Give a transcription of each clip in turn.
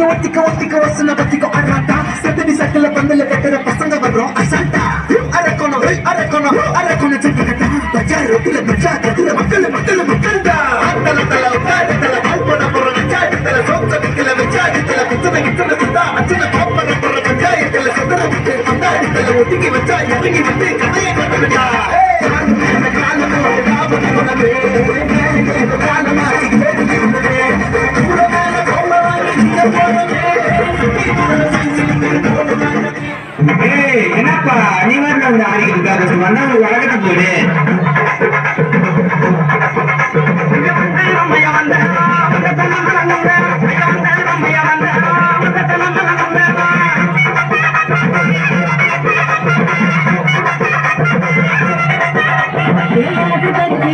ஒத்திக்க வசன பத்திக்கோ அறாட்டா செத்தடி சக்கல பந்தல கட்டுற பசங்க வர்றோம் அசால்ட்டா அரக்கணும் செத்துக்கிட்டா பஜா ரொட்டில பஜா கட்டுற மக்கள்டா தல பால்பட போற சாட்டல சோச்சடிக்கல வச்சாடிக்கல கிச்சன சுத்தா அச்சன பாப்பன போற பஞ்சாயத்துல சதர விட்டு பந்தாடிக்கல ஒத்திக்கி வச்சா இறங்கி வந்து கதையை கட்டுடா என்னப்பா நீ வந்து அந்த ஆடிக்கிட்டு வந்தவங்க வழக்கத்தை போடு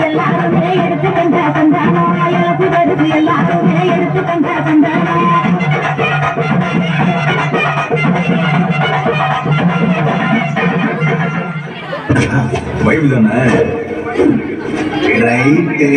எல்லாருமே எடுத்து கண்டா கண்டானோ எல்லாருமே எடுத்து கண்டா கண்டானோ வைப்பு தானே right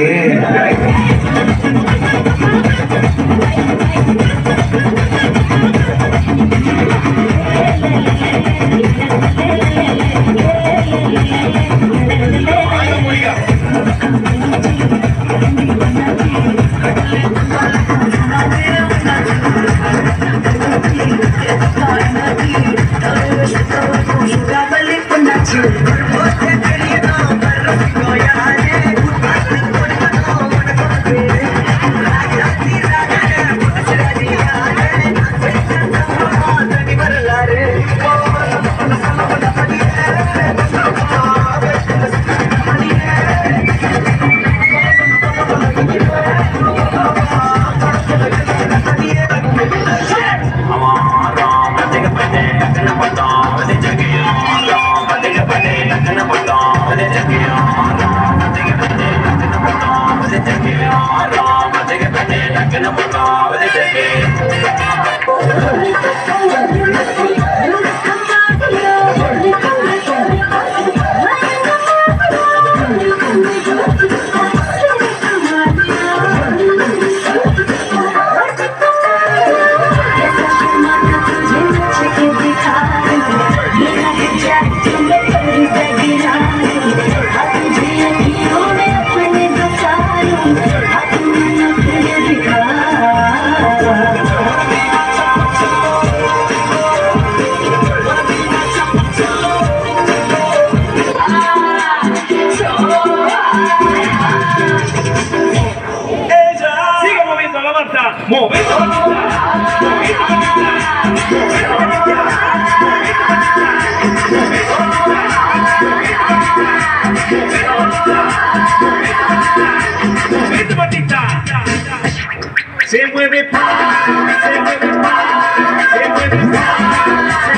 Se mueve pa, se mueve pa, se mueve pa, se mueve pa, se mueve pa, se mueve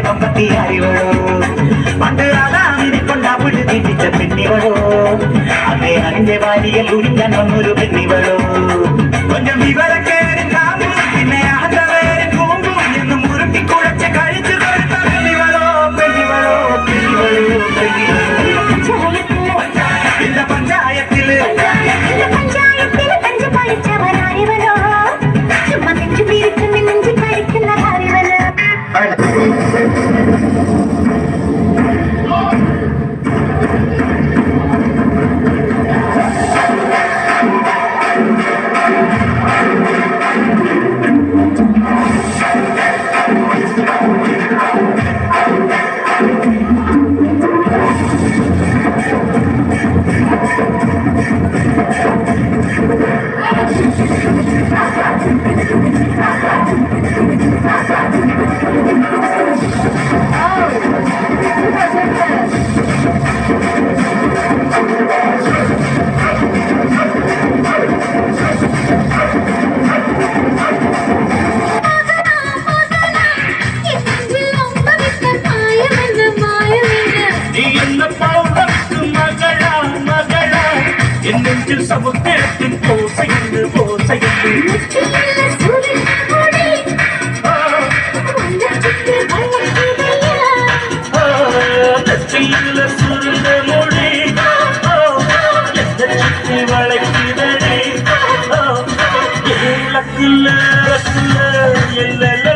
பம்பத்தி அறிவளோ பண்டு அதாமினை கொண்டா விடு தீட்டித்த பெண்ணிவளோ அதை அறிந்த வாரியில் உரிஞ்சான் ஒரு பெண்ணிவளோ கொஞ்சம் இவர கேடு காமும் பின்னை அந்த வேறு கூம்பும் என்னும் உருட்டி குழைச்ச கழிச்சு கொடுத்த பெண்ணிவளோ பெண்ணிவளோ பெண்ணிவளோ இந்த பஞ்சாயத்தில் பஞ்சு பழிச்சவர் அறிவளோ சும்மா நெஞ்சு மீறிட்டு நெஞ்சு பழிக்கின்ற அறிவளோ Thank you. நெஞ்சில் சமுத்திரத்தின் ஓசையுண்டு ஓசையுண்டு முற்றிலுள்ள சூரியன் ஒளி வண்ணத்துக்கு வண்ணத்திடையா நெற்றியுள்ள சூரிய மொழி எந்த சுற்றி வளைக்கிறதே ரக்குள்ள ரக்குள்ள எல்ல